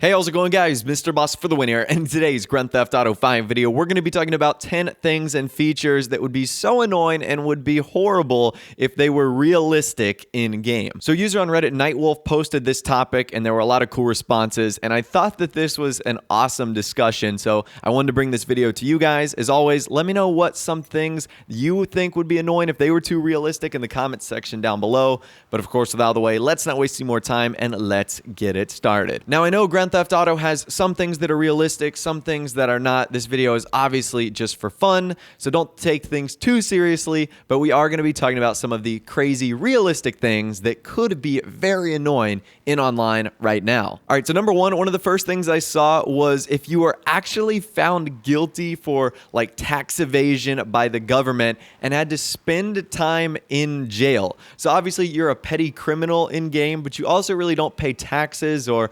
Hey, how's it going, guys? Mr. Boss for the win here. And in today's Grand Theft Auto 5 video, we're going to be talking about 10 things and features that would be so annoying and would be horrible if they were realistic in game. So user on Reddit Nightwolf posted this topic and there were a lot of cool responses, and I thought that this was an awesome discussion, so I wanted to bring this video to you guys. As always, let me know what some things you think would be annoying if they were too realistic in the comments section down below. But of course, without the way, let's not waste any more time and let's get it started. Now, I know Grand Theft Auto has some things that are realistic, some things that are not. This video is obviously just for fun, so don't take things too seriously, but we are going to be talking about some of the crazy realistic things that could be very annoying in online right now. All right, so number one of the first things I saw was if you are actually found guilty for like tax evasion by the government and had to spend time in jail. So obviously you're a petty criminal in game, but you also really don't pay taxes or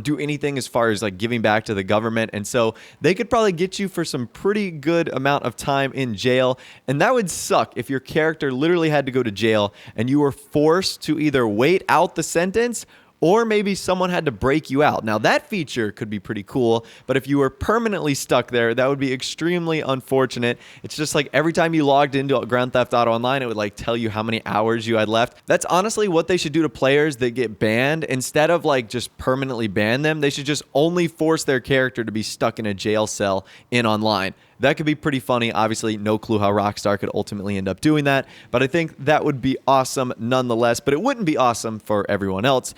do anything as far as like giving back to the government, and so they could probably get you for some pretty good amount of time in jail. And that would suck if your character literally had to go to jail and you were forced to either wait out the sentence or maybe someone had to break you out. Now, that feature could be pretty cool, but if you were permanently stuck there, that would be extremely unfortunate. It's just like every time you logged into Grand Theft Auto Online, it would like tell you how many hours you had left. That's honestly what they should do to players that get banned. Instead of like just permanently ban them, they should just only force their character to be stuck in a jail cell in online. That could be pretty funny. Obviously, no clue how Rockstar could ultimately end up doing that, but I think that would be awesome nonetheless, but it wouldn't be awesome for everyone else.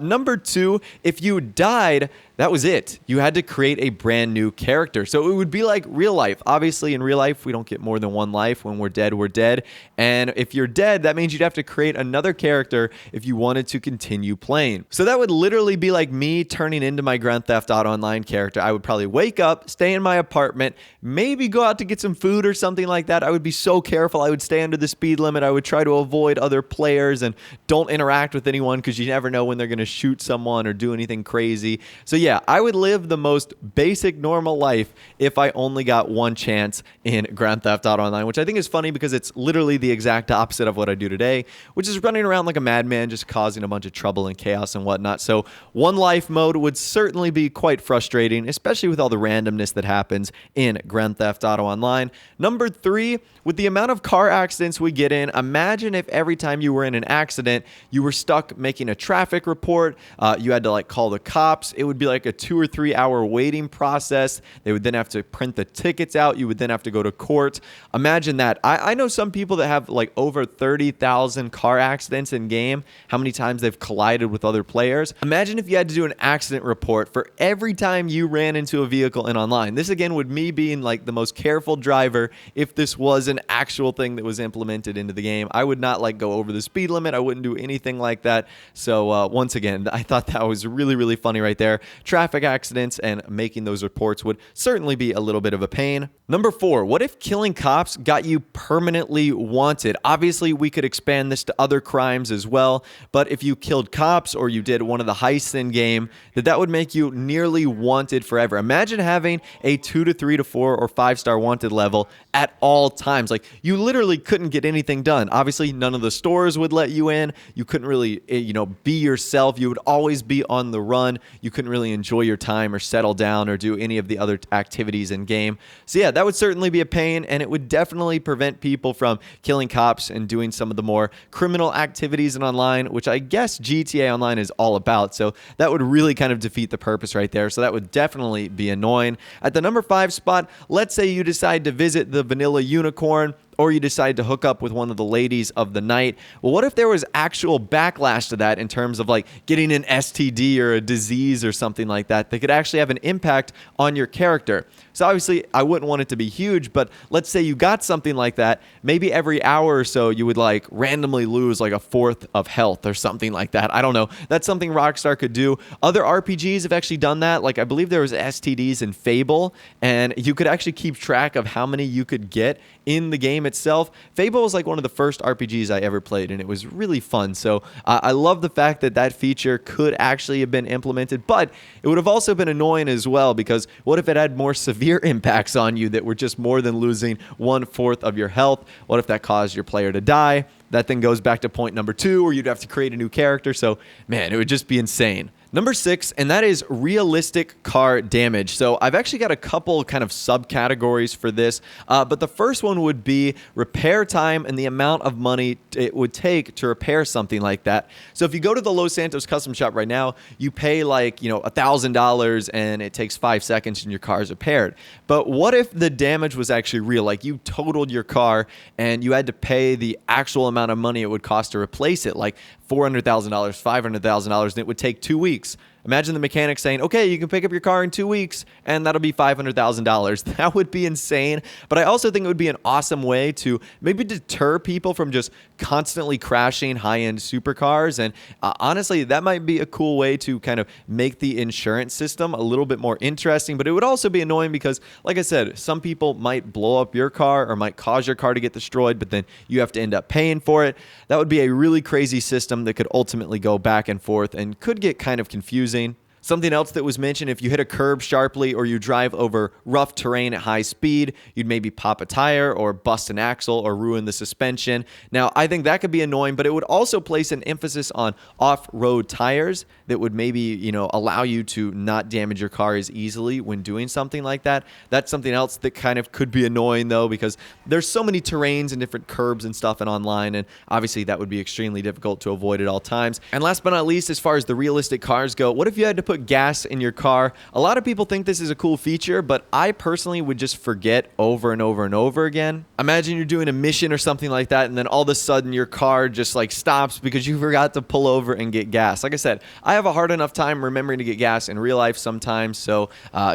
Number two, if you died, that was it. You had to create a brand new character. So it would be like real life. Obviously, in real life, we don't get more than one life. When we're dead, we're dead. And if you're dead, that means you'd have to create another character if you wanted to continue playing. So that would literally be like me turning into my Grand Theft Auto Online character. I would probably wake up, stay in my apartment, maybe go out to get some food or something like that. I would be so careful. I would stay under the speed limit. I would try to avoid other players and don't interact with anyone because you never know when they're going to shoot someone or do anything crazy. So yeah, I would live the most basic, normal life if I only got one chance in Grand Theft Auto Online, which I think is funny because it's literally the exact opposite of what I do today, which is running around like a madman, just causing a bunch of trouble and chaos and whatnot. So one life mode would certainly be quite frustrating, especially with all the randomness that happens in Grand Theft Auto Online. Number three, with the amount of car accidents we get in, imagine if every time you were in an accident, you were stuck making a traffic report, you had to like call the cops. It would be like a 2 or 3 hour waiting process. They would then have to print the tickets out. You would then have to go to court. Imagine that. I know some people that have like over 30,000 car accidents in game, how many times they've collided with other players. Imagine if you had to do an accident report for every time you ran into a vehicle in online. This again would me being like the most careful driver. If this was an actual thing that was implemented into the game, I would not like go over the speed limit. I wouldn't do anything like that. So once again, I thought that was really, really funny right there. Traffic accidents and making those reports would certainly be a little bit of a pain. Number four, what if killing cops got you permanently wanted? Obviously, we could expand this to other crimes as well, but if you killed cops or you did one of the heists in game, that would make you nearly wanted forever. Imagine having a 2 to 3 to 4 or 5-star wanted level at all times. Like, you literally couldn't get anything done. Obviously, none of the stores would let you in. You couldn't really, be yourself. You would always be on the run. You couldn't really enjoy your time or settle down or do any of the other activities in game. So yeah, that would certainly be a pain, and it would definitely prevent people from killing cops and doing some of the more criminal activities in online, which I guess GTA Online is all about. So that would really kind of defeat the purpose right there. So that would definitely be annoying. At the number 5 spot, let's say you decide to visit the Vanilla Unicorn, or you decide to hook up with one of the ladies of the night. Well, what if there was actual backlash to that in terms of like getting an STD or a disease or something like that that could actually have an impact on your character? So obviously, I wouldn't want it to be huge, but let's say you got something like that. Maybe every hour or so, you would like randomly lose like a fourth of health or something like that. I don't know. That's something Rockstar could do. Other RPGs have actually done that. Like, I believe there was STDs in Fable, and you could actually keep track of how many you could get in the game itself. Fable was like one of the first RPGs I ever played, and it was really fun. So I love the fact that that feature could actually have been implemented, but it would have also been annoying as well, because what if it had more severe impacts on you that were just more than losing 1/4 of your health? What if that caused your player to die? That then goes back to point number 2, where you'd have to create a new character. So, man, it would just be insane. Number 6, and that is realistic car damage. So I've actually got a couple kind of subcategories for this, but the first one would be repair time and the amount of money it would take to repair something like that. So if you go to the Los Santos Custom Shop right now, you pay like, $1,000 and it takes 5 seconds and your car is repaired. But what if the damage was actually real? Like you totaled your car and you had to pay the actual amount of money it would cost to replace it, like $400,000, $500,000, and it would take 2 weeks. Imagine the mechanic saying, okay, you can pick up your car in 2 weeks, and that'll be $500,000. That would be insane. But I also think it would be an awesome way to maybe deter people from just constantly crashing high-end supercars. And honestly, that might be a cool way to kind of make the insurance system a little bit more interesting. But it would also be annoying because, like I said, some people might blow up your car or might cause your car to get destroyed, but then you have to end up paying for it. That would be a really crazy system that could ultimately go back and forth and could get kind of confusing. Something else that was mentioned, if you hit a curb sharply or you drive over rough terrain at high speed, you'd maybe pop a tire or bust an axle or ruin the suspension. Now, I think that could be annoying, but it would also place an emphasis on off-road tires that would maybe, allow you to not damage your car as easily when doing something like that. That's something else that kind of could be annoying, though, because there's so many terrains and different curbs and stuff and online, and obviously that would be extremely difficult to avoid at all times. And last but not least, as far as the realistic cars go, what if you had to put gas in your car? A lot of people think this is a cool feature, but I personally would just forget over and over and over again. Imagine you're doing a mission or something like that, and then all of a sudden your car just like stops because you forgot to pull over and get gas. Like I said, I have a hard enough time remembering to get gas in real life sometimes, so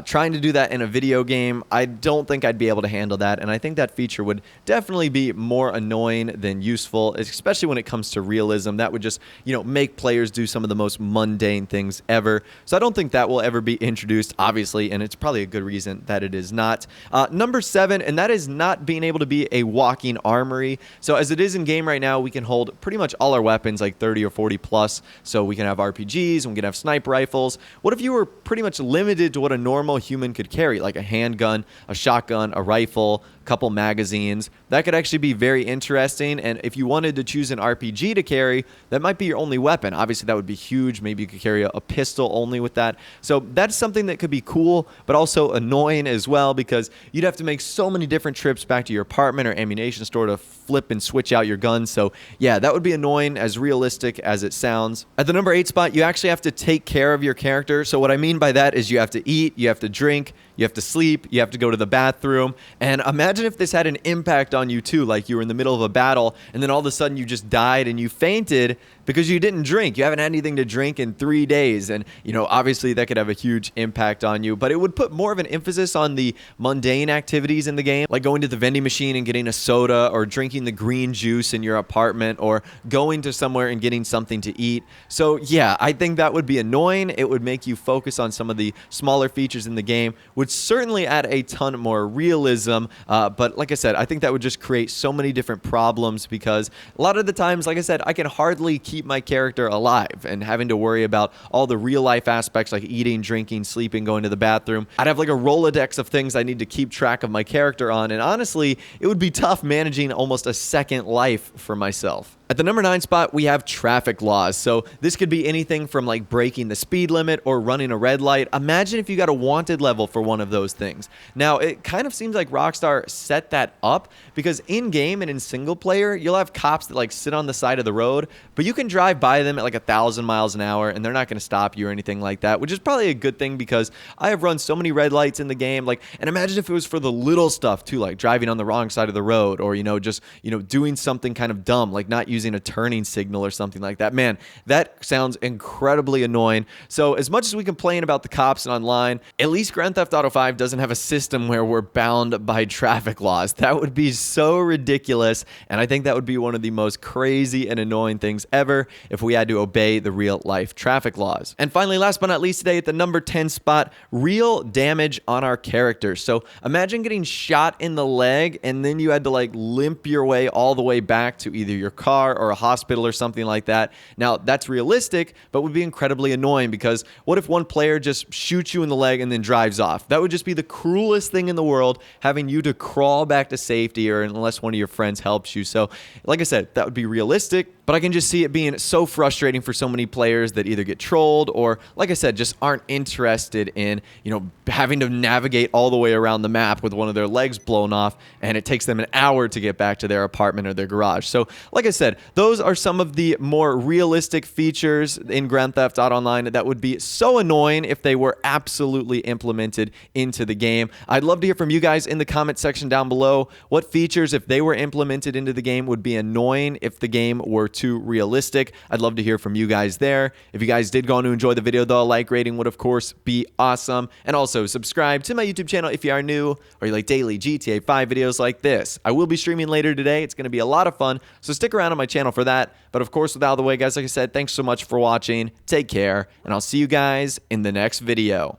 trying to do that in a video game, I don't think I'd be able to handle that, and I think that feature would definitely be more annoying than useful, especially when it comes to realism. That would just, make players do some of the most mundane things ever. So I don't think that will ever be introduced, obviously, and it's probably a good reason that it is not. Number 7, and that is not being able to be a walking armory. So as it is in game right now, we can hold pretty much all our weapons, like 30 or 40 plus. So we can have RPGs, and we can have sniper rifles. What if you were pretty much limited to what a normal human could carry, like a handgun, a shotgun, a rifle, a couple magazines? That could actually be very interesting, and if you wanted to choose an RPG to carry, that might be your only weapon. Obviously, that would be huge. Maybe you could carry a pistol only with that. So that's something that could be cool, but also annoying as well, because you'd have to make so many different trips back to your apartment or ammunition store to flip and switch out your guns. So yeah, that would be annoying, as realistic as it sounds. At the number 8 spot, you actually have to take care of your character. So what I mean by that is you have to eat, you have to drink, you have to sleep, you have to go to the bathroom. And imagine if this had an impact on you too, like you were in the middle of a battle and then all of a sudden you just died and you fainted because you didn't drink. You haven't had anything to drink in 3 days. And, obviously that could have a huge impact on you, but it would put more of an emphasis on the mundane activities in the game, like going to the vending machine and getting a soda, or drinking the green juice in your apartment, or going to somewhere and getting something to eat. So yeah, I think that would be annoying. It would make you focus on some of the smaller features in the game, would certainly add a ton more realism. But like I said, I think that would just create so many different problems, because a lot of the times, like I said, I can hardly keep my character alive, and having to worry about all the real life aspects like eating, drinking, sleeping, going to the bathroom. I'd have like a Rolodex of things I need to keep track of my character on, and honestly, it would be tough managing almost a second life for myself. At the number 9 spot, we have traffic laws. So this could be anything from like breaking the speed limit or running a red light. Imagine if you got a wanted level for one of those things. Now, it kind of seems like Rockstar set that up, because in game and in single player, you'll have cops that like sit on the side of the road, but you can drive by them at like 1,000 miles an hour and they're not going to stop you or anything like that, which is probably a good thing, because I have run so many red lights in the game. And imagine if it was for the little stuff too, like driving on the wrong side of the road, or, just, doing something kind of dumb, like not using a turning signal or something like that. Man, that sounds incredibly annoying. So as much as we complain about the cops and online, at least Grand Theft Auto 5 doesn't have a system where we're bound by traffic laws. That would be so ridiculous, and I think that would be one of the most crazy and annoying things ever if we had to obey the real life traffic laws. And finally, last but not least today, at the number 10 spot, real damage on our characters. So imagine getting shot in the leg and then you had to like limp your way all the way back to either your car ER or a hospital or something like that. Now, that's realistic, but would be incredibly annoying because what if one player just shoots you in the leg and then drives off? That would just be the cruelest thing in the world, having you to crawl back to safety or unless one of your friends helps you. So, like I said, that would be realistic, but I can just see it being so frustrating for so many players that either get trolled or, like I said, just aren't interested in, having to navigate all the way around the map with one of their legs blown off, and it takes them an hour to get back to their apartment or their garage. So, like I said, those are some of the more realistic features in Grand Theft Auto Online that would be so annoying if they were absolutely implemented into the game. I'd love to hear from you guys in the comment section down below. What features, if they were implemented into the game, would be annoying if the game were too realistic? I'd love to hear from you guys there. If you guys did go on to enjoy the video, though, a like rating would, of course, be awesome. And also, subscribe to my YouTube channel if you are new or you like daily GTA 5 videos like this. I will be streaming later today. It's going to be a lot of fun, so stick around on my channel for that. But, of course, without the way, guys, like I said, thanks so much for watching. Take care, and I'll see you guys in the next video.